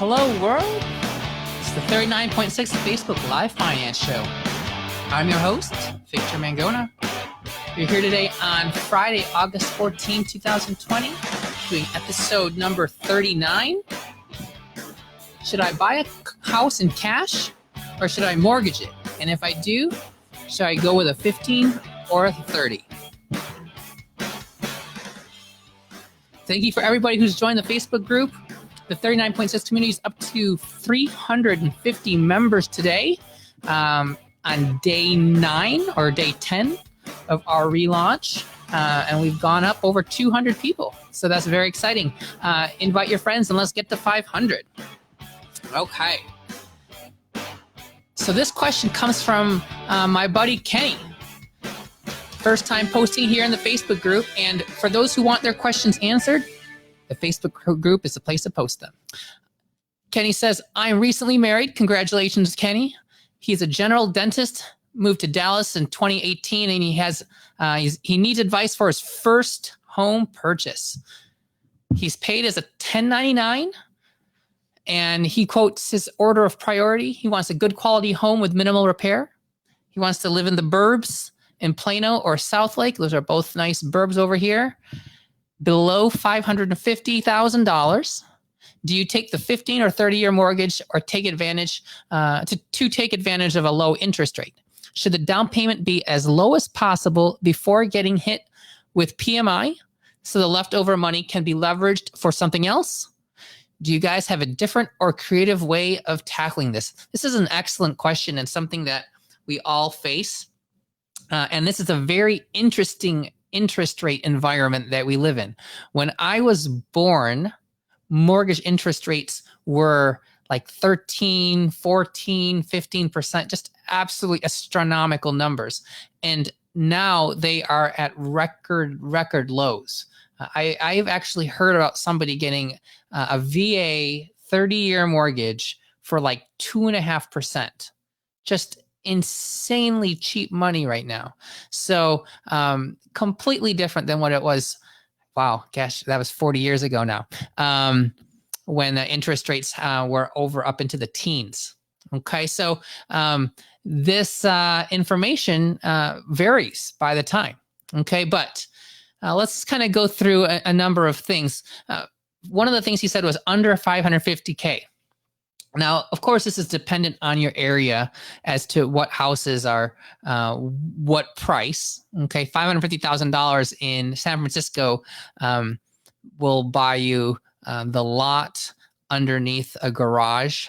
Hello, world. It's the 39.6 Facebook Live Finance Show. I'm your host, Victor Mangona. We're here today on Friday, August 14, 2020, doing episode number 39. Should I buy a house in cash or should I mortgage it? And if I do, should I go with a 15 or a 30? Thank you for everybody who's joined the Facebook group. The 39.6 community is up to 350 members today on day 9 or day 10 of our relaunch. And we've gone up over 200 people. So that's very exciting. Invite your friends and let's get to 500. Okay. So this question comes from my buddy Kenny. First time posting here in the Facebook group. And for those who want their questions answered, the Facebook group is the place to post them. Kenny says, I'm recently married. Congratulations, Kenny. He's a general dentist, moved to Dallas in 2018, and he needs advice for his first home purchase. He's paid as a 1099, and he quotes his order of priority. He wants a good quality home with minimal repair. He wants to live in the burbs in Plano or Southlake. Those are both nice burbs over here. Below $550,000. Do you take the 15 or 30-year mortgage or take advantage to take advantage of a low interest rate? Should the down payment be as low as possible before getting hit with PMI so the leftover money can be leveraged for something else? Do you guys have a different or creative way of tackling this? This is an excellent question and something that we all face. And this is a very interesting interest rate environment that we live in. When I was born, mortgage interest rates were like 13, 14, 15%, just absolutely astronomical numbers. And now they are at record lows. I've actually heard about somebody getting a VA 30-year mortgage for like 2.5%. Just insanely cheap money right now. So completely different than what it was. Wow, gosh, that was 40 years ago now, when the interest rates were up into the teens. Okay, so this information varies by the time. Okay, but let's kind of go through a number of things. One of the things he said was under 550K. Now, of course, this is dependent on your area as to what houses are, what price. Okay, $550,000 in San Francisco will buy you the lot underneath a garage.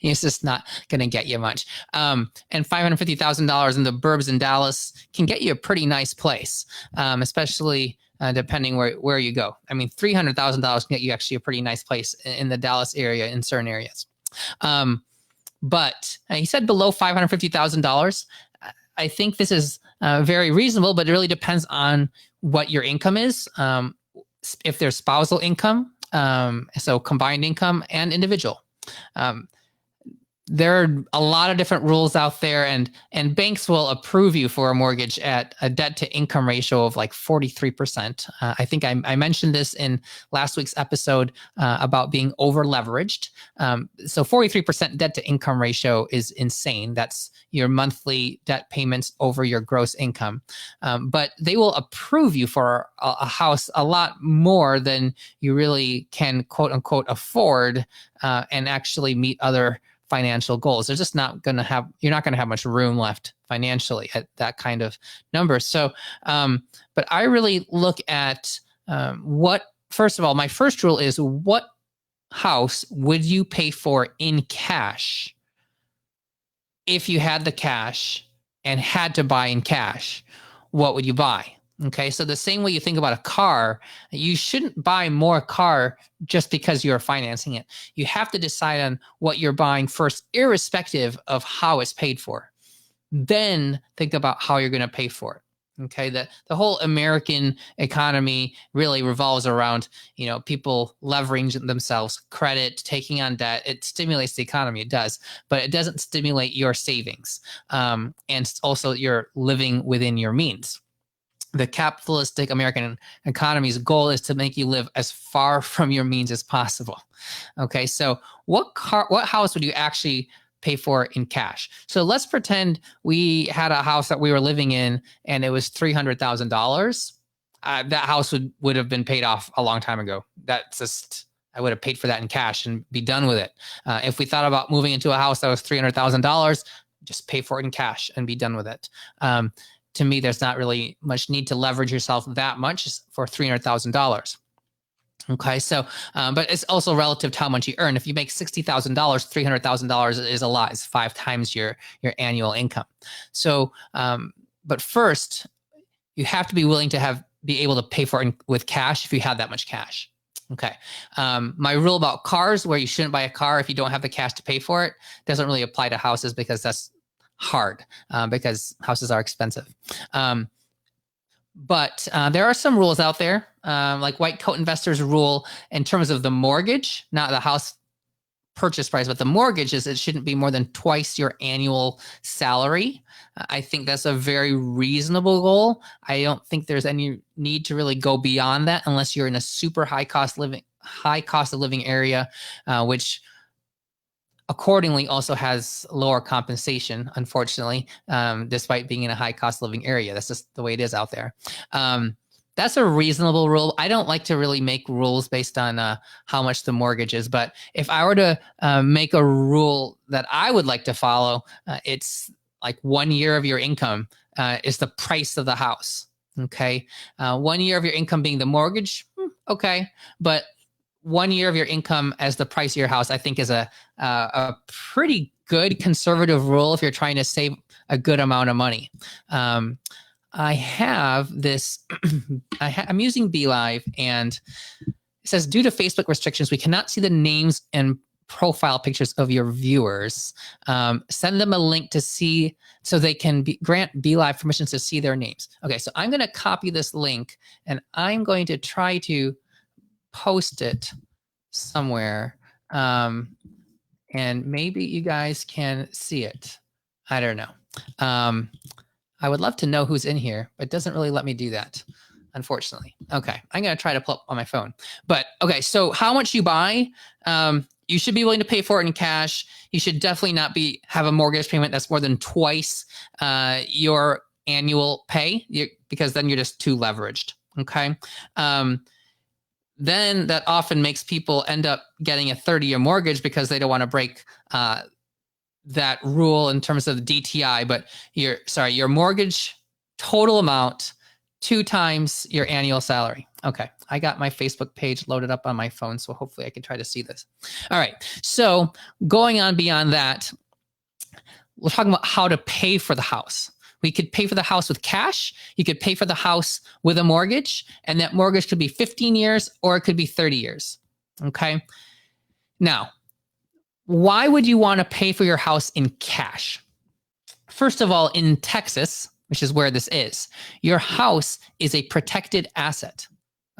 It's just not going to get you much. And $550,000 in the burbs in Dallas can get you a pretty nice place, especially depending where you go. I mean, $300,000 can get you actually a pretty nice place in the Dallas area in certain areas. But he said below $550,000. I think this is very reasonable, but it really depends on what your income is. If there's spousal income, so combined income and individual. There are a lot of different rules out there, and banks will approve you for a mortgage at a debt to income ratio of like 43%. I think I mentioned this in last week's episode about being over leveraged. So 43% debt to income ratio is insane. That's your monthly debt payments over your gross income. But they will approve you for a house a lot more than you really can, quote unquote, afford and actually meet other financial goals. They're just not going to have, you're not going to have much room left financially at that kind of number. So, but I really look at first of all, my first rule is what house would you pay for in cash if you had the cash and had to buy in cash? What would you buy? Okay, so the same way you think about a car, you shouldn't buy more car just because you're financing it. You have to decide on what you're buying first, irrespective of how it's paid for. Then think about how you're going to pay for it. Okay, the whole American economy really revolves around, people leveraging themselves, credit, taking on debt. It stimulates the economy, it does, but it doesn't stimulate your savings. And also you're living within your means. the capitalistic American economy's goal is to make you live as far from your means as possible. Okay, so what house would you actually pay for in cash? So let's pretend we had a house that we were living in and it was $300,000. That house would have been paid off a long time ago. That's just, I would have paid for that in cash and be done with it. If we thought about moving into a house that was $300,000, just pay for it in cash and be done with it. To me, there's not really much need to leverage yourself that much for $300,000. Okay, so, but it's also relative to how much you earn. If you make $60,000, $300,000 is a lot. It's 5 times your annual income. So, but first, you have to be willing to be able to pay for it with cash if you have that much cash. Okay. My rule about cars, where you shouldn't buy a car if you don't have the cash to pay for it, doesn't really apply to houses because that's hard, because houses are expensive. But there are some rules out there, like White Coat Investors rule in terms of the mortgage, not the house purchase price, but the mortgage is it shouldn't be more than twice your annual salary. I think that's a very reasonable goal. I don't think there's any need to really go beyond that unless you're in a super high cost of living area, which accordingly also has lower compensation, unfortunately, despite being in a high cost of living area. That's just the way it is out there. That's a reasonable rule. I don't like to really make rules based on how much the mortgage is, but if I were to make a rule that I would like to follow, it's like 1 year of your income is the price of the house. Okay. 1 year of your income being the mortgage. Okay. But 1 year of your income as the price of your house, I think is a pretty good conservative rule if you're trying to save a good amount of money. I have this, I'm using BeLive, and it says, due to Facebook restrictions, we cannot see the names and profile pictures of your viewers. Send them a link to see, so they can grant BeLive permissions to see their names. Okay, so I'm going to copy this link, and I'm going to try to post it somewhere, and maybe you guys can see it. I don't know. I would love to know who's in here, but it doesn't really let me do that, unfortunately. Okay, I'm going to try to pull up on my phone. But okay, so how much you buy, you should be willing to pay for it in cash. You should definitely not have a mortgage payment that's more than twice your annual pay, because then you're just too leveraged. Okay. Then that often makes people end up getting a 30-year mortgage because they don't want to break that rule in terms of the DTI, but your mortgage total amount 2 times your annual salary. Okay, I got my Facebook page loaded up on my phone, so hopefully I can try to see this. All right, so going on beyond that, we're talking about how to pay for the house. We could pay for the house with cash. You could pay for the house with a mortgage, and that mortgage could be 15 years or it could be 30 years. Okay. Now, why would you want to pay for your house in cash? First of all, in Texas, which is where this is, your house is a protected asset.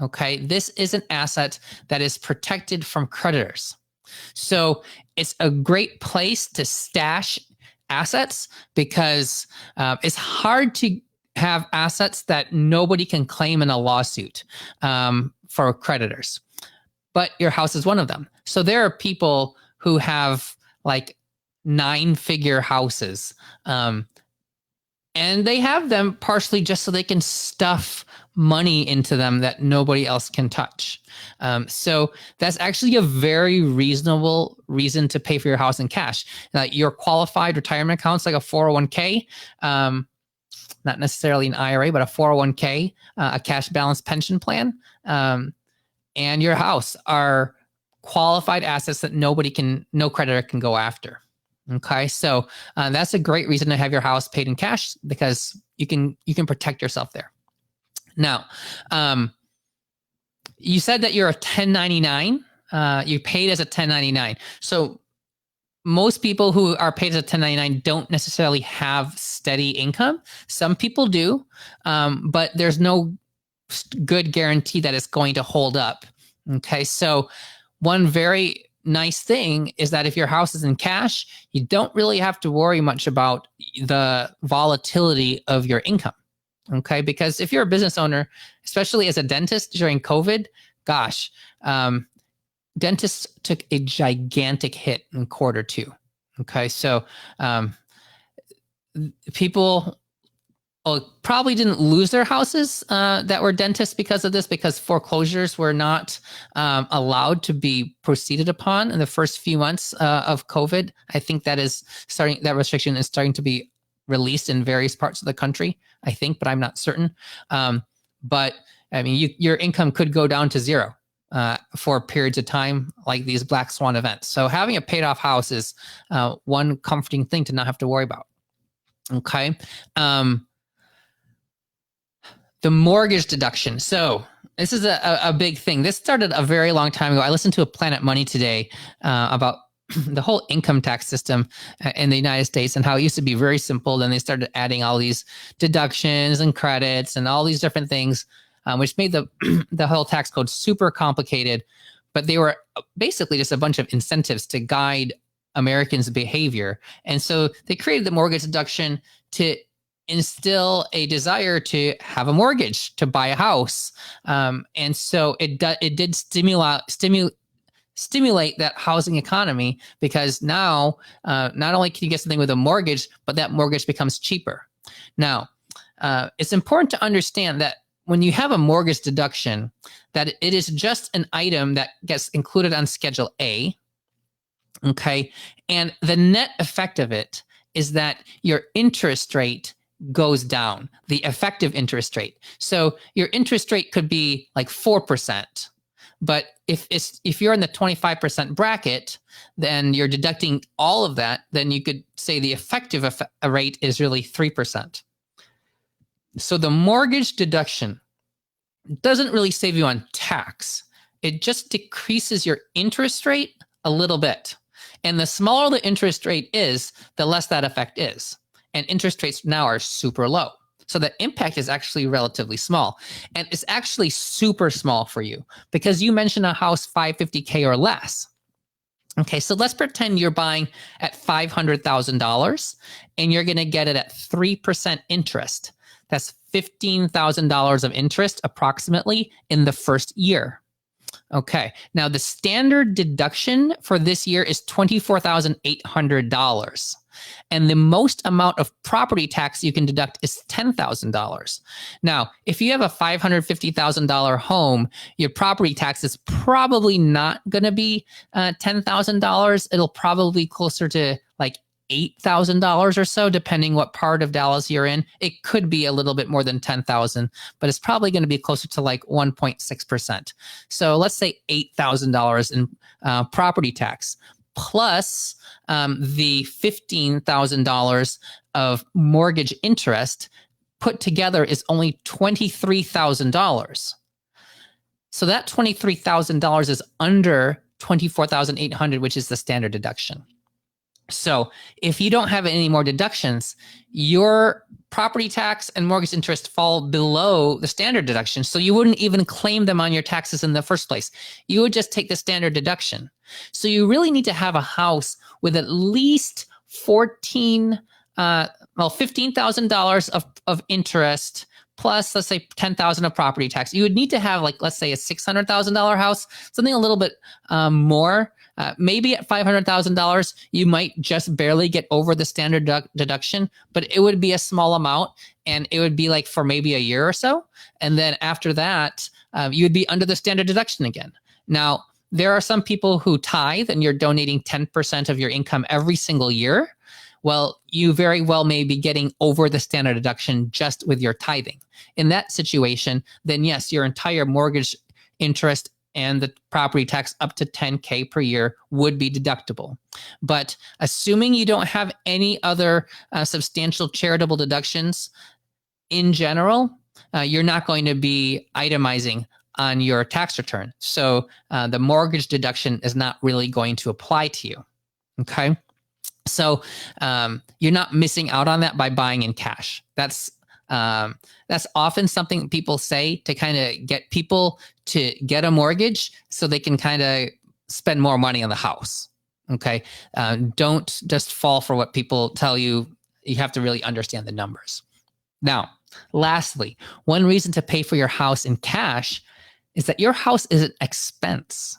Okay. This is an asset that is protected from creditors. So it's a great place to stash assets, because it's hard to have assets that nobody can claim in a lawsuit for creditors. But your house is one of them. So there are people who have like 9-figure houses, and they have them partially just so they can stuff money into them that nobody else can touch. So that's actually a very reasonable reason to pay for your house in cash. Your qualified retirement accounts, like a 401k, not necessarily an IRA, but a 401k, a cash balance pension plan, and your house are qualified assets that no creditor can go after. Okay, so that's a great reason to have your house paid in cash, because you can protect yourself there. Now, you said that you're a 1099. You paid as a 1099. So most people who are paid as a 1099 don't necessarily have steady income. Some people do, but there's no good guarantee that it's going to hold up. Okay, so one very nice thing is that if your house is in cash, you don't really have to worry much about the volatility of your income. Okay, because if you're a business owner, especially as a dentist during COVID, gosh, dentists took a gigantic hit in quarter two. Okay, so people probably didn't lose their houses that were dentists because of this, because foreclosures were not allowed to be proceeded upon in the first few months of COVID. I think that restriction is starting to be released in various parts of the country, I think, but I'm not certain. But I mean, your income could go down to zero for periods of time like these black swan events. So having a paid off house is one comforting thing to not have to worry about. Okay. The mortgage deduction. So this is a big thing. This started a very long time ago. I listened to a Planet Money today about the whole income tax system in the United States and how it used to be very simple. Then they started adding all these deductions and credits and all these different things, which made the whole tax code super complicated. But they were basically just a bunch of incentives to guide Americans' behavior. And so they created the mortgage deduction to instill a desire to have a mortgage, to buy a house. And so it did stimulate that housing economy, because now not only can you get something with a mortgage, but that mortgage becomes cheaper. Now, it's important to understand that when you have a mortgage deduction, that it is just an item that gets included on Schedule A. Okay. And the net effect of it is that your interest rate goes down, the effective interest rate. So your interest rate could be like 4%. But if you're in the 25% bracket, then you're deducting all of that, then you could say the effective rate is really 3%. So the mortgage deduction doesn't really save you on tax. It just decreases your interest rate a little bit. And the smaller the interest rate is, the less that effect is. And interest rates now are super low. So the impact is actually relatively small. And it's actually super small for you because you mentioned a house $550K or less. Okay, so let's pretend you're buying at $500,000 and you're going to get it at 3% interest. That's $15,000 of interest approximately in the first year. Okay, now the standard deduction for this year is $24,800. And the most amount of property tax you can deduct is $10,000. Now, if you have a $550,000 home, your property tax is probably not going to be $10,000. It'll probably be closer to like $8,000 or so, depending what part of Dallas you're in. It could be a little bit more than 10,000, but it's probably going to be closer to like 1.6%. So let's say $8,000 in property tax, plus the $15,000 of mortgage interest put together is only $23,000. So that $23,000 is under $24,800, which is the standard deduction. So if you don't have any more deductions, your property tax and mortgage interest fall below the standard deduction. So you wouldn't even claim them on your taxes in the first place. You would just take the standard deduction. So you really need to have a house with at least $15,000 of interest, plus let's say $10,000 of property tax. You would need to have like, let's say a $600,000 house, something a little bit more. Maybe at $500,000, you might just barely get over the standard deduction, but it would be a small amount and it would be like for maybe a year or so. And then after that, you would be under the standard deduction again. Now, there are some people who tithe and you're donating 10% of your income every single year. Well, you very well may be getting over the standard deduction just with your tithing. In that situation, then yes, your entire mortgage interest and the property tax up to $10K per year would be deductible. But assuming you don't have any other substantial charitable deductions in general, you're not going to be itemizing on your tax return. So the mortgage deduction is not really going to apply to you. Okay. So you're not missing out on that by buying in cash. That's often something people say to kind of get people to get a mortgage so they can kind of spend more money on the house. Okay. Don't just fall for what people tell you. You have to really understand the numbers. Now, Lastly, one reason to pay for your house in cash is that your house is an expense.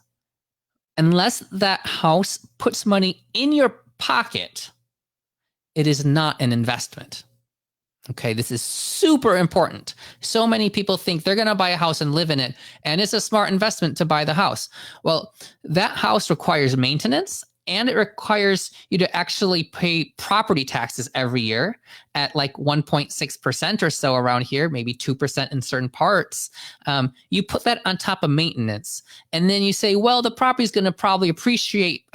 Unless that house puts money in your pocket, it is not an investment. Okay, this is super important. So many people think they're going to buy a house and live in it, and it's a smart investment to buy the house. Well, that house requires maintenance, and it requires you to actually pay property taxes every year at like 1.6% or so around here, maybe 2% in certain parts. You put that on top of maintenance, and then you say, well, the property is going to probably appreciate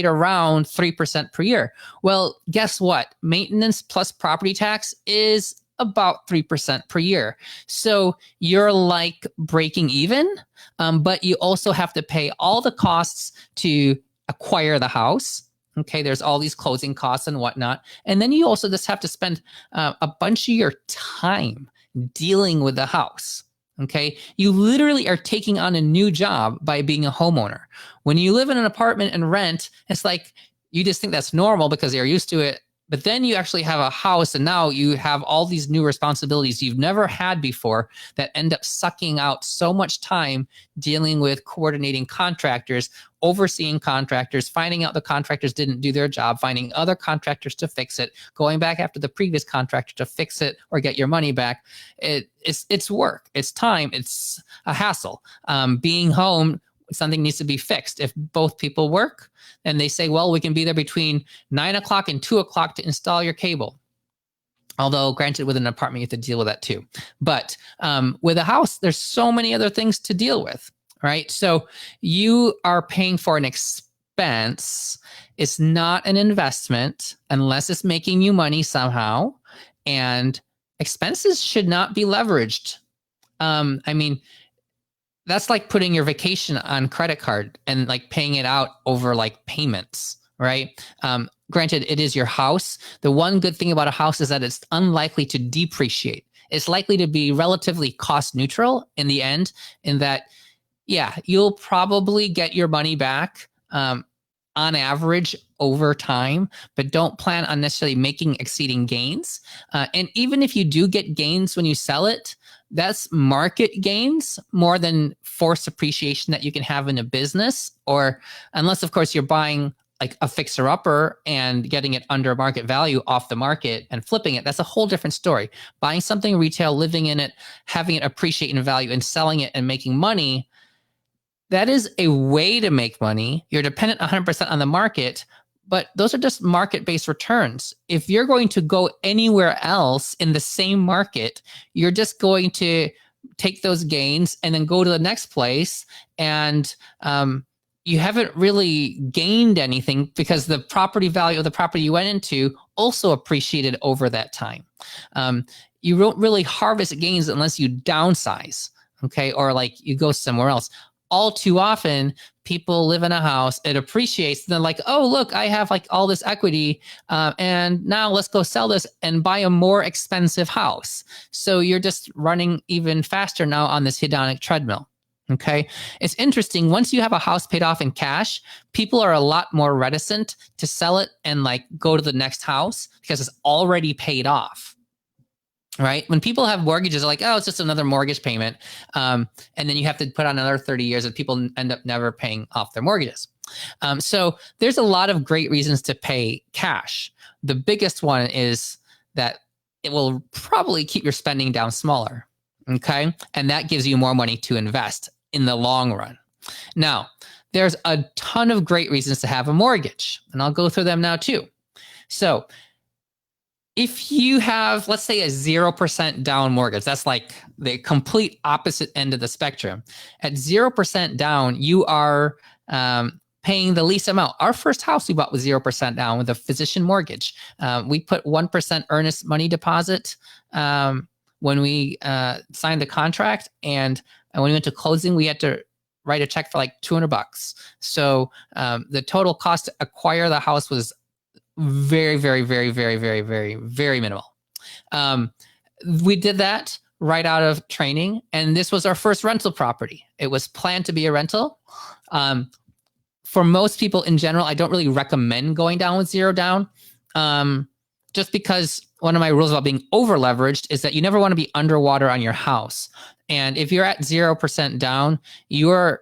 around 3% per year. Well, guess what? Maintenance plus property tax is about 3% per year. So you're like breaking even, but you also have to pay all the costs to acquire the house. Okay, there's all these closing costs and whatnot. And then you also just have to spend a bunch of your time dealing with the house. Okay, you literally are taking on a new job by being a homeowner. When you live in an apartment and rent, it's like you just think that's normal because you're used to it. But then you actually have a house, and now you have all these new responsibilities you've never had before that end up sucking out so much time dealing with coordinating contractors, overseeing contractors, finding out the contractors didn't do their job, finding other contractors to fix it, going back after the previous contractor to fix it or get your money back. It's work, it's time, it's a hassle. Being home, something needs to be fixed. If both people work and they say, well, we can be there between 9 o'clock and 2 o'clock to install your cable. Although granted, with an apartment, you have to deal with that too. But with a house, there's so many other things to deal with, right? So you are paying for an expense. It's not an investment unless it's making you money somehow. And expenses should not be leveraged. That's like putting your vacation on credit card and like paying it out over like payments, right? Granted, it is your house. The one good thing about a house is that it's unlikely to depreciate. It's likely to be relatively cost neutral in the end, in that, yeah, you'll probably get your money back on average over time, but don't plan on necessarily exceeding gains. And even if you do get gains when you sell it, that's market gains more than forced appreciation that you can have in a business, or unless, of course, you're buying like a fixer-upper and getting it under market value off the market and flipping it. That's a whole different story. Buying something retail, living in it, having it appreciate in value, and selling it and making money, that is a way to make money. You're dependent 100% on the market, but those are just market-based returns. If you're going to go anywhere else in the same market, you're just going to take those gains and then go to the next place, and you haven't really gained anything because the property value of the property you went into also appreciated over that time. You don't really harvest gains unless you downsize, okay, or like you go somewhere else. All too often, people live in a house, it appreciates, and they're like, oh, look, I have like all this equity, and now let's go sell this and buy a more expensive house. So you're just running even faster now on this hedonic treadmill. Okay. It's interesting. Once you have a house paid off in cash, people are a lot more reticent to sell it and like go to the next house because it's already paid off. Right? When people have mortgages, they're like, oh, it's just another mortgage payment. And then you have to put on another 30 years and people end up never paying off their mortgages. So there's a lot of great reasons to pay cash. The biggest one is that it will probably keep your spending down smaller. Okay. And that gives you more money to invest in the long run. Now, there's a ton of great reasons to have a mortgage, and I'll go through them now too. So if you have, let's say, a 0% down mortgage, that's like the complete opposite end of the spectrum. At 0% down, you are paying the least amount. Our first house we bought was 0% down with a physician mortgage. We put 1% earnest money deposit when we signed the contract, and when we went to closing, we had to write a check for like $200. So the total cost to acquire the house was very, very, very, very, very, very, very minimal. We did that right out of training, and this was our first rental property. It was planned to be a rental. For most people in general, I don't really recommend going down with zero down, just because, one of my rules about being over leveraged is that you never want to be underwater on your house. And if you're at 0% down, you're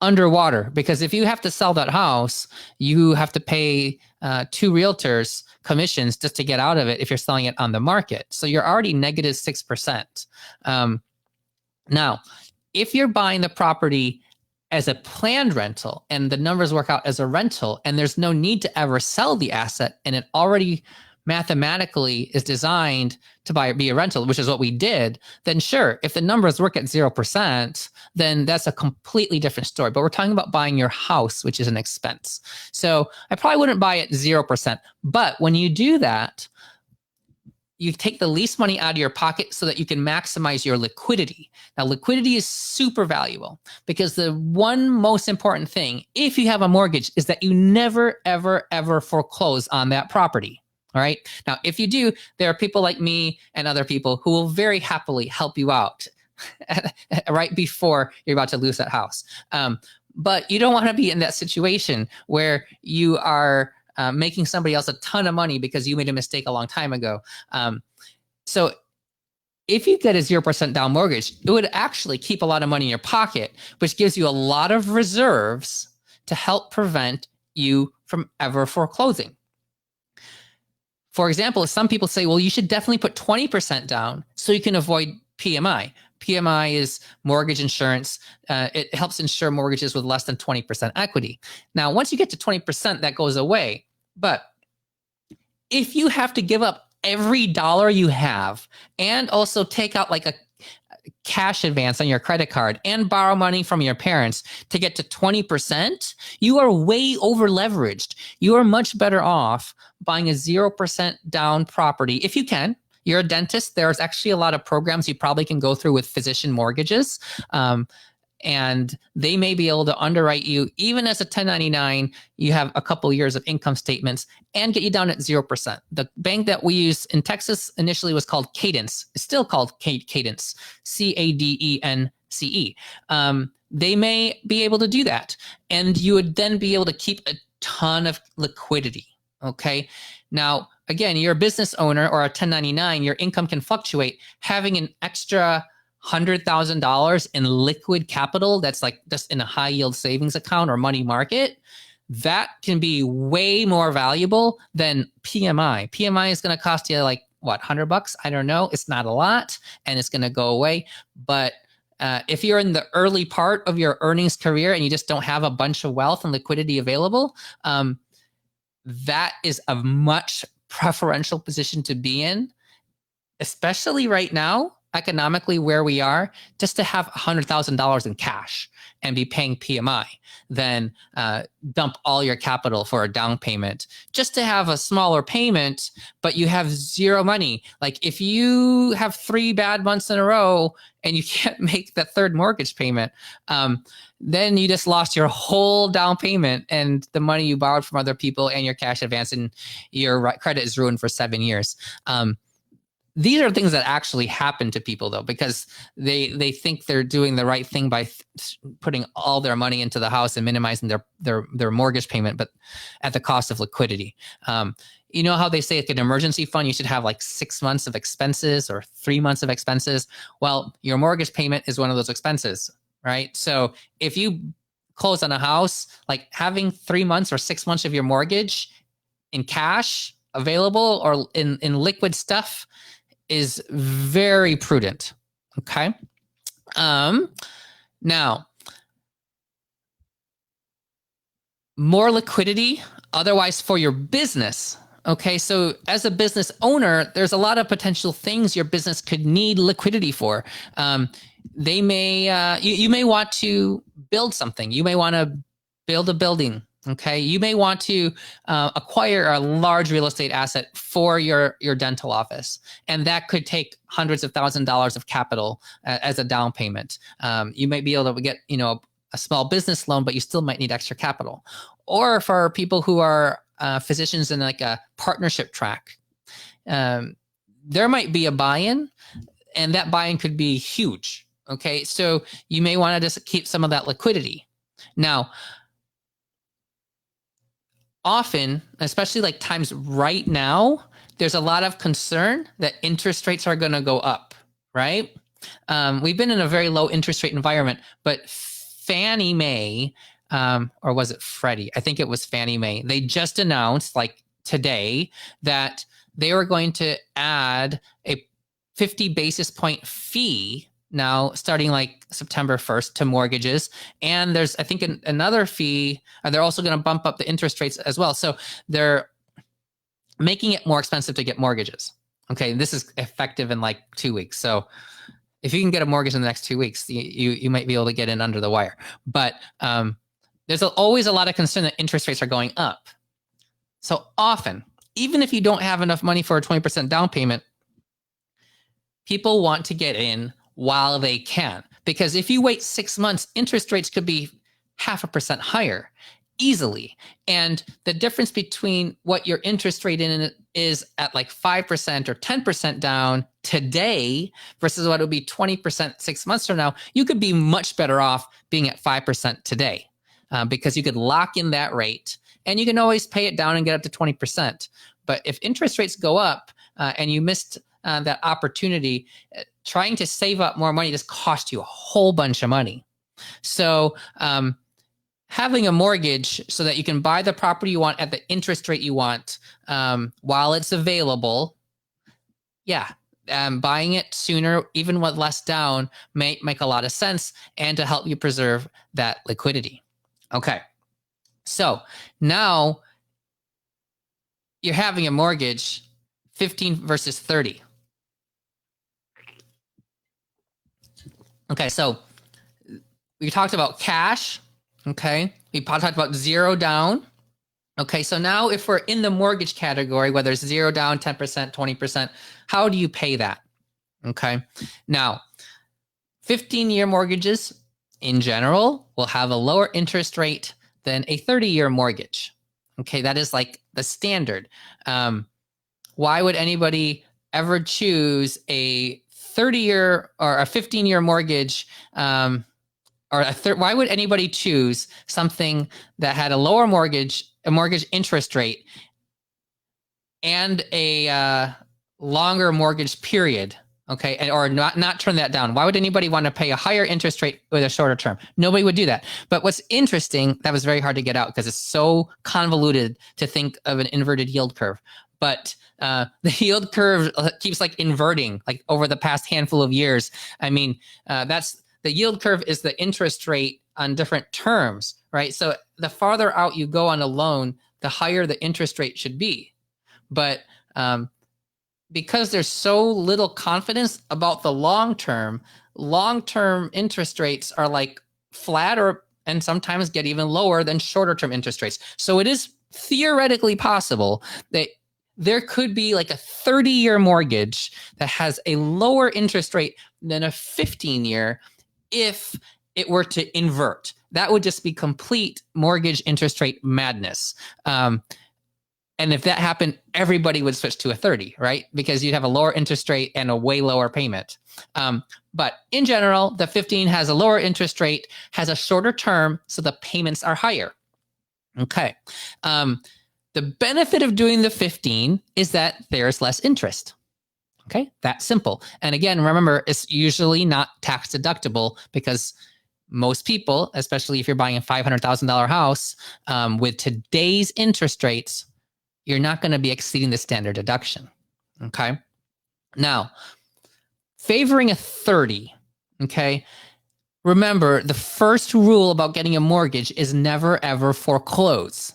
underwater, because if you have to sell that house, you have to pay 2 realtors commissions just to get out of it if you're selling it on the market. So you're already negative 6%. Now, if you're buying the property as a planned rental and the numbers work out as a rental and there's no need to ever sell the asset and it already mathematically is designed to be a rental, which is what we did, then sure, if the numbers work at 0%, then that's a completely different story. But we're talking about buying your house, which is an expense. So I probably wouldn't buy it 0%. But when you do that, you take the least money out of your pocket so that you can maximize your liquidity. Now, liquidity is super valuable because the one most important thing, if you have a mortgage, is that you never, ever, ever foreclose on that property. All right. Now, if you do, there are people like me and other people who will very happily help you out right before you're about to lose that house. But you don't want to be in that situation where you are making somebody else a ton of money because you made a mistake a long time ago. So if you get a 0% down mortgage, it would actually keep a lot of money in your pocket, which gives you a lot of reserves to help prevent you from ever foreclosing. For example, some people say, well, you should definitely put 20% down so you can avoid PMI. PMI is mortgage insurance. It helps insure mortgages with less than 20% equity. Now, once you get to 20%, that goes away. But if you have to give up every dollar you have and also take out like a cash advance on your credit card and borrow money from your parents to get to 20%, you are way over leveraged. You are much better off buying a 0% down property if you can. You're a dentist. There's actually a lot of programs you probably can go through with physician mortgages. And they may be able to underwrite you even as a 1099. You have a couple years of income statements and get you down at 0%. The bank that we use in Texas initially was called Cadence. It's still called Cadence, CADENCE. They may be able to do that. And you would then be able to keep a ton of liquidity. Okay. Now, again, you're a business owner or a 1099, your income can fluctuate. Having an extra $100,000 in liquid capital that's like just in a high yield savings account or money market, that can be way more valuable than PMI. PMI is going to cost you like what, $100? I don't know. It's not a lot and it's going to go away. But if you're in the early part of your earnings career and you just don't have a bunch of wealth and liquidity available, that is a much preferential position to be in, especially right now, economically where we are, just to have $100,000 in cash and be paying PMI than dump all your capital for a down payment just to have a smaller payment, but you have zero money. Like if you have 3 bad months in a row and you can't make the third mortgage payment, then you just lost your whole down payment and the money you borrowed from other people and your cash advance, and your credit is ruined for 7 years. These are things that actually happen to people, though, because they think they're doing the right thing by putting all their money into the house and minimizing their mortgage payment, but at the cost of liquidity. You know how they say like an emergency fund, you should have like 6 months of expenses or 3 months of expenses. Well, your mortgage payment is one of those expenses, right? So if you close on a house, like having 3 months or 6 months of your mortgage in cash available or in liquid stuff is very prudent. Okay. Now, more liquidity otherwise for your business. Okay. So as a business owner, there's a lot of potential things your business could need liquidity for. They may, you may want to build something. You may want to build a building. Okay. You may want to acquire a large real estate asset for your dental office. And that could take hundreds of thousands of dollars of capital as a down payment. You might be able to get, a small business loan, but you still might need extra capital. Or for people who are physicians in like a partnership track, there might be a buy-in, and that buy-in could be huge. Okay. So you may want to just keep some of that liquidity. Now, often, especially like times right now, there's a lot of concern that interest rates are going to go up, right? We've been in a very low interest rate environment, but Fannie Mae, or was it Freddie? I think it was Fannie Mae. They just announced, like today, that they were going to add a 50 basis point fee now starting like September 1st to mortgages. And there's, I think, another fee. They're also going to bump up the interest rates as well. So they're making it more expensive to get mortgages. Okay, this is effective in like 2 weeks. So if you can get a mortgage in the next 2 weeks, you might be able to get in under the wire. But there's always a lot of concern that interest rates are going up. So often, even if you don't have enough money for a 20% down payment, people want to get in while they can. Because if you wait 6 months, interest rates could be 0.5% higher easily. And the difference between what your interest rate in is at like 5% or 10% down today versus what it would be 20% 6 months from now, you could be much better off being at 5% today because you could lock in that rate and you can always pay it down and get up to 20%. But if interest rates go up and you missed that opportunity, trying to save up more money just costs you a whole bunch of money. So having a mortgage so that you can buy the property you want at the interest rate you want while it's available, buying it sooner, even with less down, may make a lot of sense and to help you preserve that liquidity. Okay, so now you're having a mortgage, 15 versus 30. Okay, so we talked about cash. Okay, we talked about zero down. Okay, so now if we're in the mortgage category, whether it's zero down, 10%, 20%, how do you pay that? Okay, now 15-year mortgages in general will have a lower interest rate than a 30-year mortgage. Okay, that is like the standard. Why would anybody ever choose a 30-year or a 15-year mortgage why would anybody choose something that had a lower mortgage interest rate and a longer mortgage period, okay, or not turn that down? Why would anybody want to pay a higher interest rate with a shorter term? Nobody would do that. But what's interesting, that was very hard to get out because it's so convoluted to think of an inverted yield curve. But the yield curve keeps like inverting like over the past handful of years. I mean, the yield curve is the interest rate on different terms, right? So the farther out you go on a loan, the higher the interest rate should be. But because there's so little confidence about the long-term interest rates are like flat and sometimes get even lower than shorter-term interest rates. So it is theoretically possible that there could be like a 30-year mortgage that has a lower interest rate than a 15-year if it were to invert. That would just be complete mortgage interest rate madness. And if that happened, everybody would switch to a 30, right? Because you'd have a lower interest rate and a way lower payment. But in general, the 15 has a lower interest rate, has a shorter term, so the payments are higher. Okay. The benefit of doing the 15 is that there's less interest. Okay, that's simple. And again, remember, it's usually not tax deductible because most people, especially if you're buying a $500,000 house with today's interest rates, you're not going to be exceeding the standard deduction. Okay, now favoring a 30. Okay, remember the first rule about getting a mortgage is never ever foreclose.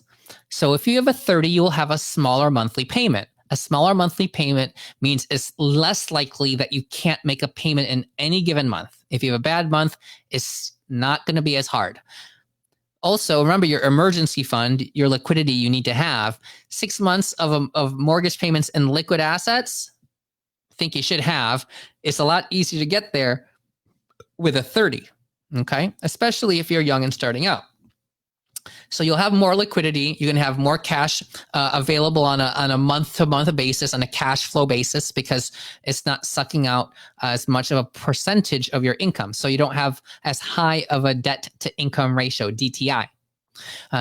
So if you have a 30, you will have a smaller monthly payment. A smaller monthly payment means it's less likely that you can't make a payment in any given month. If you have a bad month, it's not going to be as hard. Also, remember your emergency fund, your liquidity you need to have. 6 months of mortgage payments and liquid assets, I think you should have. It's a lot easier to get there with a 30, okay? Especially if you're young and starting out. So you'll have more liquidity. You can have more cash available on a month-to-month basis, on a cash flow basis, because it's not sucking out as much of a percentage of your income. So you don't have as high of a debt-to-income ratio, DTI.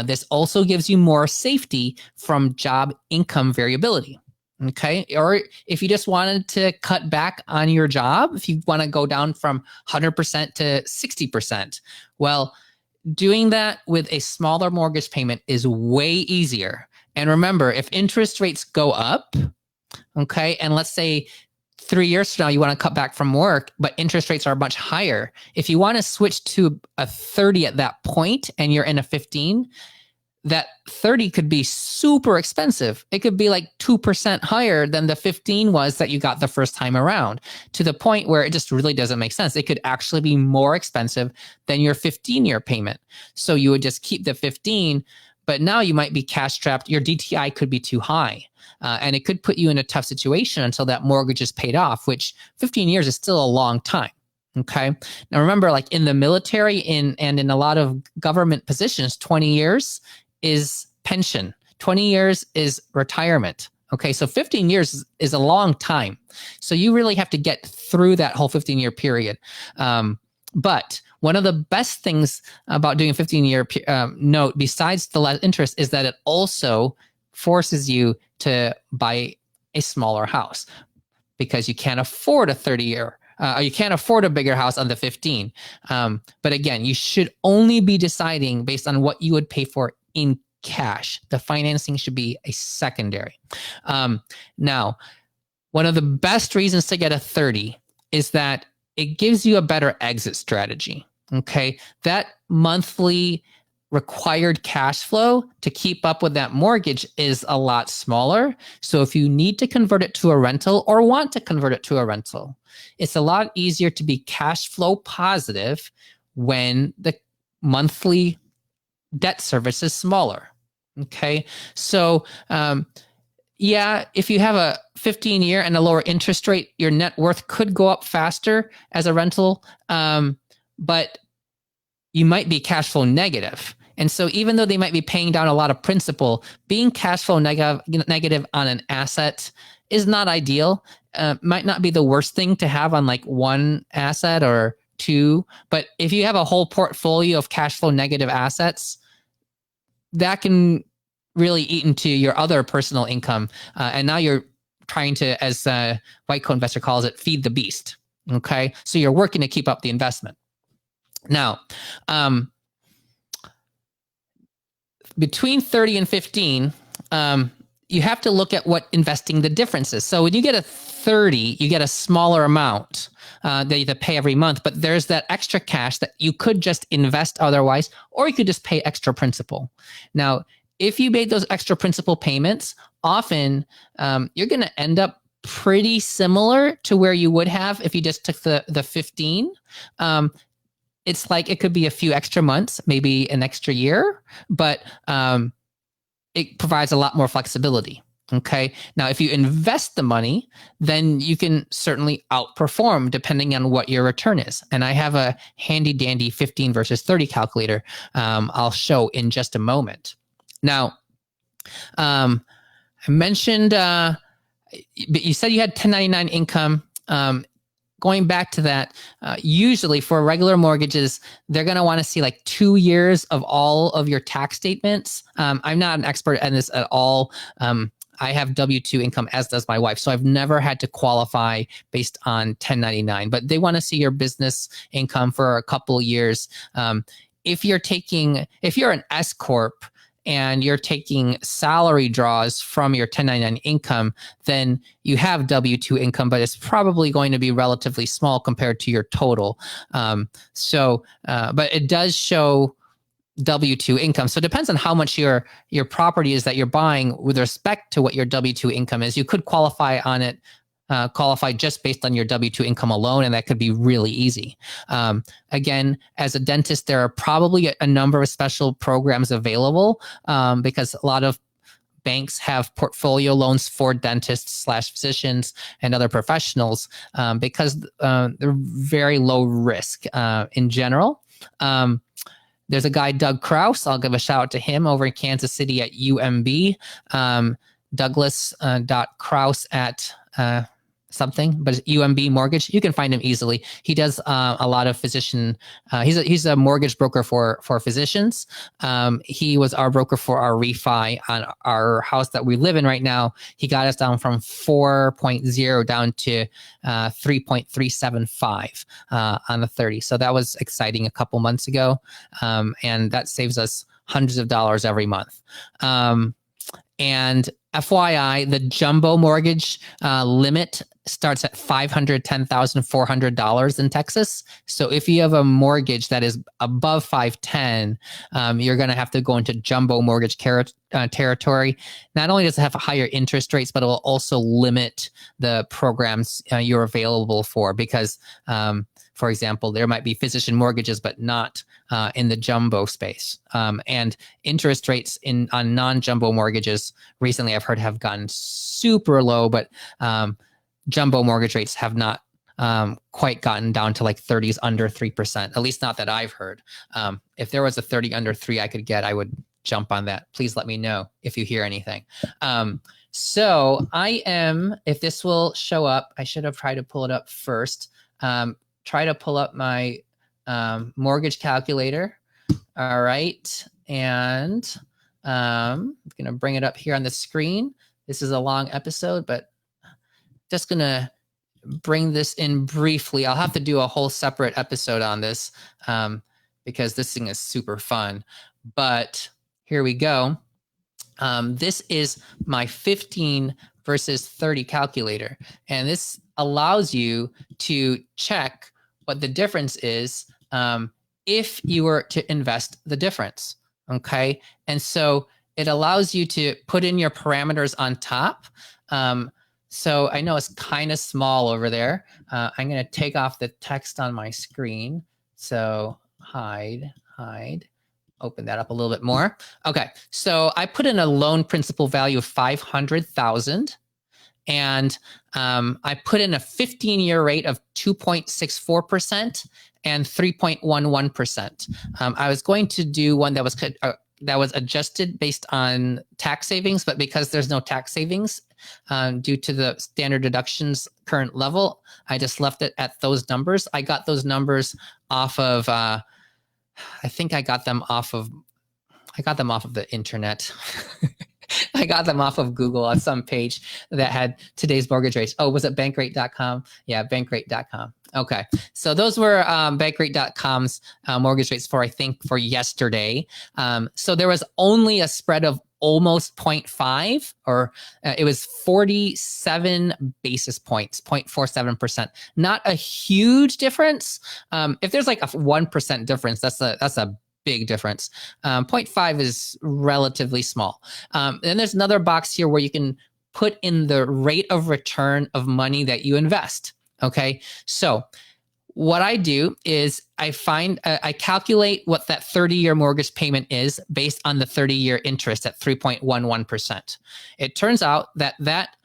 This also gives you more safety from job income variability. Okay. Or if you just wanted to cut back on your job, if you want to go down from 100% to 60%, well, doing that with a smaller mortgage payment is way easier. And remember, if interest rates go up, okay, and let's say 3 years from now you want to cut back from work, but interest rates are much higher. If you want to switch to a 30 at that point and you're in a 15, that 30 could be super expensive. It could be like 2% higher than the 15 was that you got the first time around, to the point where it just really doesn't make sense. It could actually be more expensive than your 15-year payment. So you would just keep the 15, but now you might be cash trapped. Your DTI could be too high. And it could put you in a tough situation until that mortgage is paid off, which 15 years is still a long time. Okay. Now remember, like in the military and in a lot of government positions, 20 years is pension. 20 years is retirement. Okay. So 15 years is a long time. So you really have to get through that whole 15-year period. But one of the best things about doing a 15-year note, besides the less interest, is that it also forces you to buy a smaller house, because you can't afford a 30-year. You can't afford a bigger house on the 15. But again, you should only be deciding based on what you would pay for in cash. The financing should be a secondary. Now, one of the best reasons to get a 30 is that it gives you a better exit strategy. Okay. That monthly required cash flow to keep up with that mortgage is a lot smaller. So if you need to convert it to a rental or want to convert it to a rental, it's a lot easier to be cash flow positive when the monthly debt service is smaller. Okay. So, if you have a 15-year and a lower interest rate, your net worth could go up faster as a rental, but you might be cash flow negative. And so even though they might be paying down a lot of principal, being cash flow negative on an asset is not ideal. Might not be the worst thing to have on like one asset or two, but if you have a whole portfolio of cash flow negative assets, that can really eat into your other personal income. And now you're trying to, as White Coat Investor calls it, feed the beast. Okay. So you're working to keep up the investment. Now, between 30 and 15, you have to look at what investing the difference is. So when you get a 30, you get a smaller amount that you have to pay every month, but there's that extra cash that you could just invest otherwise, or you could just pay extra principal. Now, if you made those extra principal payments, often you're going to end up pretty similar to where you would have if you just took the 15. It's like it could be a few extra months, maybe an extra year, but it provides a lot more flexibility. Okay. Now, if you invest the money, then you can certainly outperform depending on what your return is. And I have a handy dandy 15 versus 30 calculator I'll show in just a moment. Now, I mentioned, you said you had 1099 income. Going back to that, usually for regular mortgages, they're going to want to see like 2 years of all of your tax statements. I'm not an expert in this at all. I have W-2 income, as does my wife. So I've never had to qualify based on 1099, but they want to see your business income for a couple of years. If you're an S Corp, and you're taking salary draws from your 1099 income, then you have W-2 income, but it's probably going to be relatively small compared to your total. But it does show W-2 income. So it depends on how much your property is that you're buying with respect to what your W-2 income is. You could qualify on it. Qualify just based on your W-2 income alone, and that could be really easy. Again, as a dentist, there are probably a number of special programs available because a lot of banks have portfolio loans for dentists / physicians and other professionals because they're very low risk in general. There's a guy, Doug Kraus. I'll give a shout out to him over in Kansas City at UMB. Douglas.Kraus at something, but it's UMB Mortgage. You can find him easily. He does a lot of physician. He's a mortgage broker for physicians. He was our broker for our refi on our house that we live in right now. He got us down from 4.0 down to 3.375 on the 30. So that was exciting a couple months ago, and that saves us hundreds of dollars every month. And FYI, the jumbo mortgage limit starts at $510,400 in Texas. So if you have a mortgage that is above 510, you're going to have to go into jumbo mortgage territory. Not only does it have higher interest rates, but it will also limit the programs you're available for because, for example, there might be physician mortgages, but not in the jumbo space. And interest rates on non-jumbo mortgages recently I've heard have gotten super low, but jumbo mortgage rates have not quite gotten down to like 30s under 3%, at least not that I've heard. If there was a 30 under 3 I could get, I would jump on that. Please let me know if you hear anything. So I am, if this will show up, I should have tried to pull it up first. Try to pull up my mortgage calculator. All right. And I'm going to bring it up here on the screen. This is a long episode, but just going to bring this in briefly. I'll have to do a whole separate episode on this because this thing is super fun. But here we go. This is my 15 versus 30 calculator. And this allows you to check what the difference is if you were to invest the difference. Okay. And so it allows you to put in your parameters on top. So I know it's kind of small over there. I'm going to take off the text on my screen. So hide, open that up a little bit more. Okay. So I put in a loan principal value of 500,000. And I put in a 15-year rate of 2.64% and 3.11%. I was going to do one that was adjusted based on tax savings, but because there's no tax savings due to the standard deductions current level, I just left it at those numbers. I got those numbers off of, I think I got them off of the internet. I got them off of Google on some page that had today's mortgage rates. Oh, was it bankrate.com? Yeah, bankrate.com. Okay. So those were bankrate.com's mortgage rates for yesterday. So there was only a spread of almost 0.5 or it was 47 basis points, 0.47%. Not a huge difference. If there's like a 1% difference, that's a big difference. 0.5 is relatively small. Then there's another box here where you can put in the rate of return of money that you invest. Okay. So what I do is I calculate what that 30-year mortgage payment is based on the 30-year interest at 3.11%. It turns out that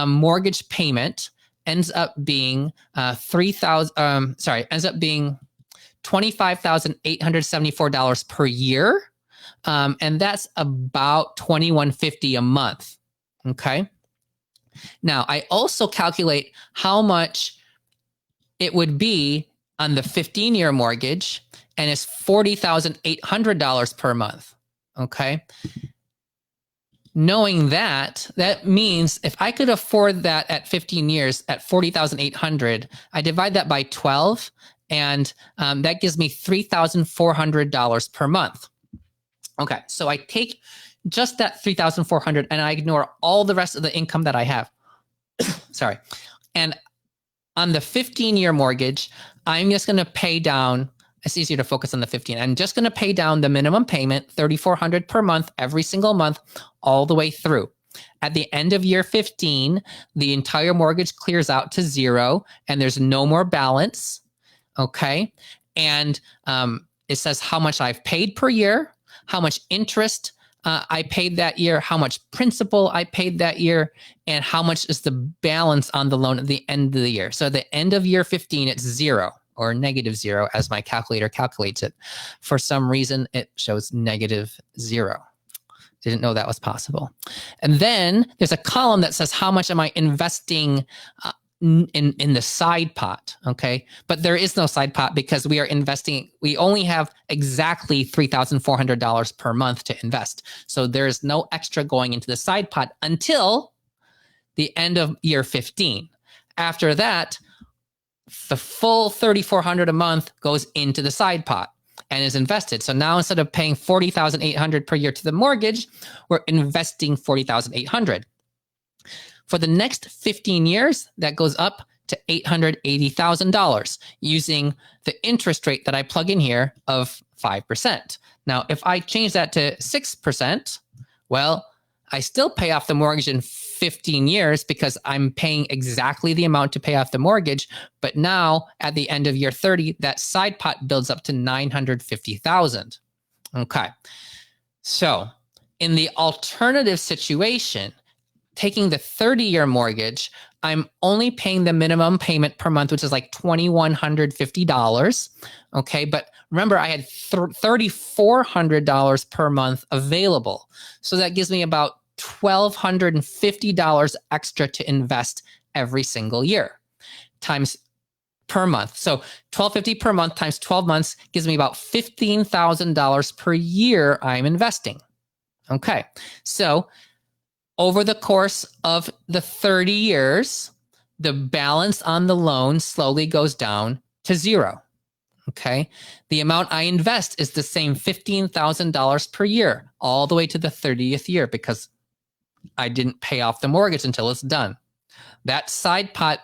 mortgage payment ends up being $25,874 per year. And that's about $2,150 a month. Okay. Now I also calculate how much it would be on the 15-year mortgage, and it's $40,800 per month. Okay. Knowing that means if I could afford that at 15 years at $40,800, I divide that by 12. And that gives me $3,400 per month. Okay, so I take just that $3,400 and I ignore all the rest of the income that I have. Sorry. And on the 15-year mortgage, I'm just going to pay down. It's easier to focus on the 15. I'm just going to pay down the minimum payment, $3,400 per month, every single month, all the way through. At the end of year 15, the entire mortgage clears out to zero, and there's no more balance. Okay. And it says how much I've paid per year, how much interest I paid that year, how much principal I paid that year, and how much is the balance on the loan at the end of the year. So at the end of year 15, it's zero or negative zero as my calculator calculates it. For some reason, it shows negative zero. Didn't know that was possible. And then there's a column that says how much am I investing in the side pot, okay? But there is no side pot because we are investing, we only have exactly $3,400 per month to invest. So there's no extra going into the side pot until the end of year 15. After that, the full $3,400 a month goes into the side pot and is invested. So now instead of paying $40,800 per year to the mortgage, we're investing $40,800. For the next 15 years, that goes up to $880,000 using the interest rate that I plug in here of 5%. Now, if I change that to 6%, well, I still pay off the mortgage in 15 years because I'm paying exactly the amount to pay off the mortgage. But now at the end of year 30, that side pot builds up to $950,000. Okay. So in the alternative situation, taking the 30-year mortgage, I'm only paying the minimum payment per month, which is like $2,150. Okay. But remember, I had $3,400 per month available. So that gives me about $1,250 extra to invest every single year times per month. So $1,250 per month times 12 months gives me about $15,000 per year I'm investing. Okay. So over the course of the 30 years, the balance on the loan slowly goes down to zero. Okay. The amount I invest is the same $15,000 per year all the way to the 30th year because I didn't pay off the mortgage until it's done. That side pot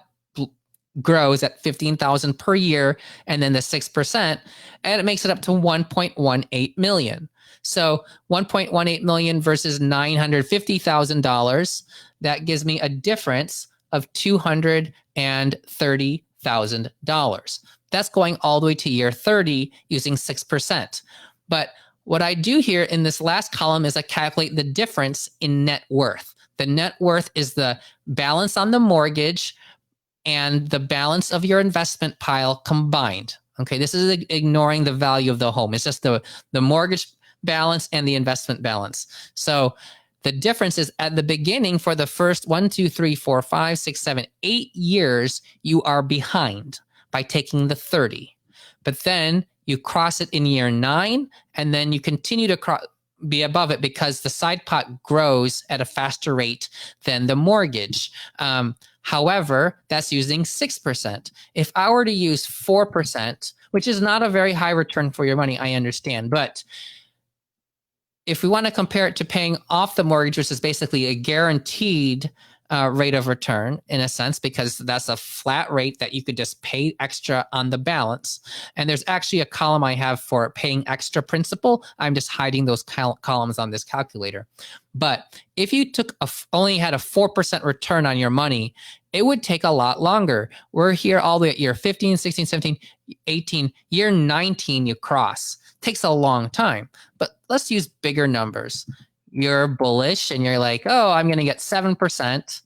grows at $15,000 per year and then the 6%, and it makes it up to $1.18 million. So $1.18 million versus $950,000, that gives me a difference of $230,000. That's going all the way to year 30 using 6%. But what I do here in this last column is I calculate the difference in net worth. The net worth is the balance on the mortgage and the balance of your investment pile combined. Okay, this is ignoring the value of the home. It's just the mortgage balance and the investment balance. So the difference is at the beginning for the first 8 years, you are behind by taking the 30. But then you cross it in year 9, and then you continue to be above it because the side pot grows at a faster rate than the mortgage. However, that's using 6%. If I were to use 4%, which is not a very high return for your money, I understand, but if we want to compare it to paying off the mortgage, which is basically a guaranteed rate of return in a sense, because that's a flat rate that you could just pay extra on the balance. And there's actually a column I have for paying extra principal. I'm just hiding those columns on this calculator. But if you only had a 4% return on your money, it would take a lot longer. We're here all the way at year 15, 16, 17, 18, year 19 you cross. Takes a long time, but let's use bigger numbers. You're bullish and you're like, oh, I'm going to get 7%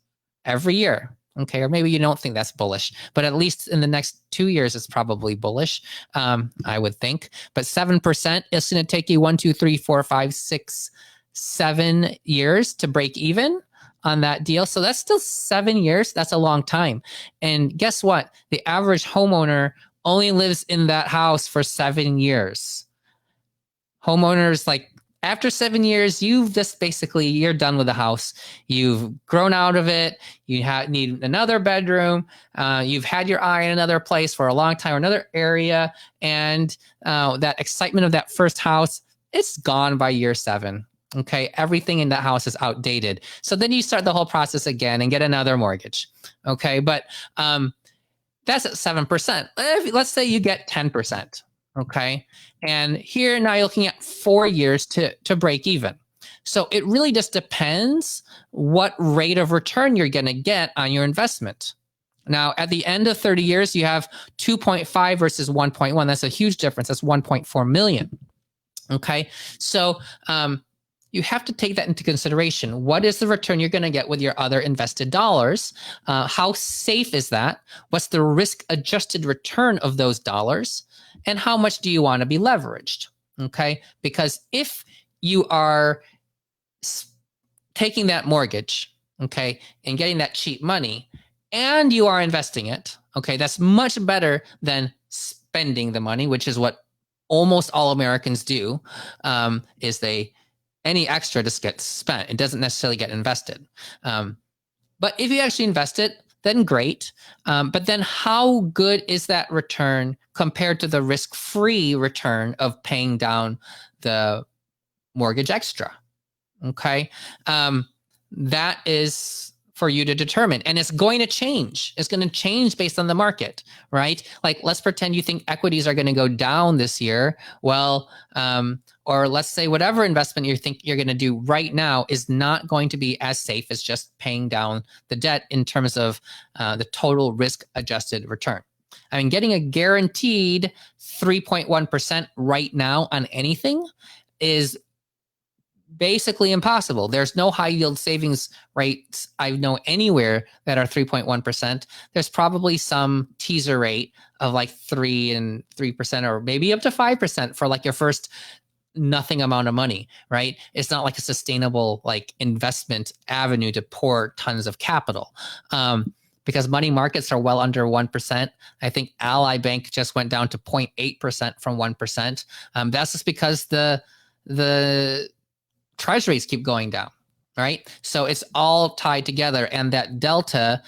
every year. Okay. Or maybe you don't think that's bullish, but at least in the next 2 years, it's probably bullish. I would think, but 7% is going to take you 1, 2, 3, 4, 5, 6, 7 years to break even on that deal. So that's still 7 years. That's a long time. And guess what? The average homeowner only lives in that house for 7 years. Homeowners, like after 7 years, you're done with the house. You've grown out of it. You need another bedroom. You've had your eye on another place for a long time, or another area. And that excitement of that first house, it's gone by year 7. Okay. Everything in that house is outdated. So then you start the whole process again and get another mortgage. Okay. But that's at 7%. Let's say you get 10%. Okay. And here now you're looking at 4 years to break even. So it really just depends what rate of return you're going to get on your investment. Now, at the end of 30 years, you have 2.5 versus 1.1. That's a huge difference. That's 1.4 million. Okay. So you have to take that into consideration. What is the return you're going to get with your other invested dollars? How safe is that? What's the risk adjusted return of those dollars? And how much do you want to be leveraged? Okay. Because if you are taking that mortgage, okay, and getting that cheap money, and you are investing it, okay, that's much better than spending the money, which is what almost all Americans do. Is any extra just gets spent. It doesn't necessarily get invested. But if you actually invest it, then great. But then how good is that return compared to the risk-free return of paying down the mortgage extra? Okay. That is for you to determine. And it's going to change. It's going to change based on the market, right? Like, let's pretend you think equities are going to go down this year. Well, or let's say whatever investment you think you're going to do right now is not going to be as safe as just paying down the debt in terms of the total risk adjusted return. I mean, getting a guaranteed 3.1% right now on anything is basically impossible. There's no high yield savings rates I know anywhere that are 3.1%. There's probably some teaser rate of like 3% or maybe up to 5% for like your first nothing amount of money, right? It's not like a sustainable like investment avenue to pour tons of capital. Because money markets are well under 1%. I think Ally Bank just went down to 0.8% from 1%. That's just because the treasuries keep going down, right? So it's all tied together, and that delta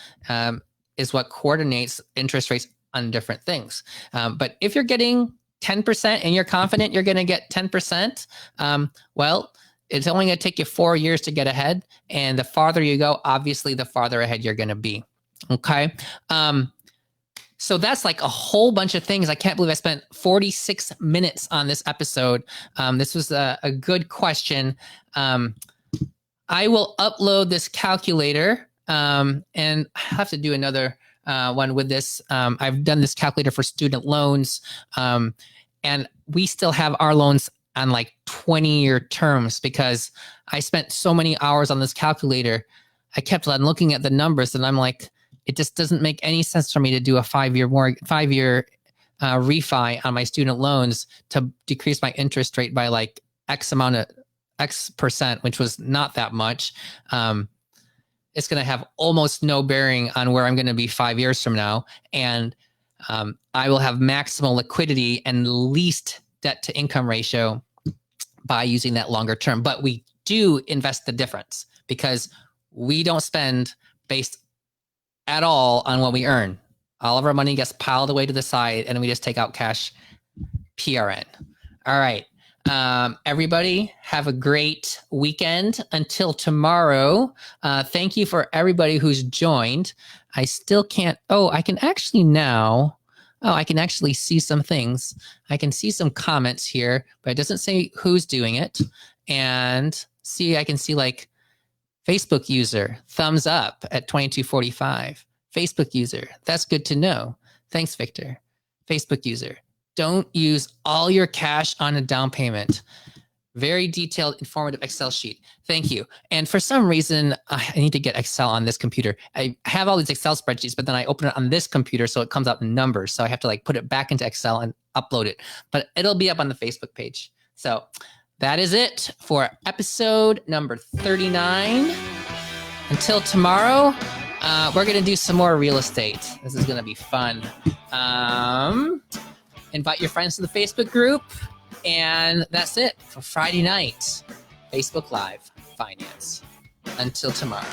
is what coordinates interest rates on different things. But if you're getting 10% and you're confident you're going to get 10%, well, it's only going to take you 4 years to get ahead. And the farther you go, obviously, the farther ahead you're going to be. Okay. So that's like a whole bunch of things. I can't believe I spent 46 minutes on this episode. This was a good question. I will upload this calculator and I have to do another one with this. I've done this calculator for student loans, and we still have our loans on like 20-year terms because I spent so many hours on this calculator. I kept on looking at the numbers and I'm like, it just doesn't make any sense for me to do a 5-year refi on my student loans to decrease my interest rate by like X percent, which was not that much. It's going to have almost no bearing on where I'm going to be 5 years from now. And I will have maximal liquidity and least debt to income ratio by using that longer term. But we do invest the difference because we don't spend based at all on what we earn. All of our money gets piled away to the side and we just take out cash PRN. All right. Everybody have a great weekend until tomorrow. Thank you for everybody who's joined. I still can't, I can actually now, I can actually see some things. I can see some comments here, but it doesn't say who's doing it. And I can see like Facebook user, thumbs up at 2245. Facebook user, that's good to know. Thanks, Victor. Facebook user, don't use all your cash on a down payment. Very detailed, informative Excel sheet. Thank you. And for some reason, I need to get Excel on this computer. I have all these Excel spreadsheets, but then I open it on this computer, so it comes out in numbers. So I have to like put it back into Excel and upload it. But it'll be up on the Facebook page. So that is it for episode number 39. Until tomorrow, we're going to do some more real estate. This is going to be fun. Invite your friends to the Facebook group. And that's it for Friday night, Facebook Live Finance. Until tomorrow.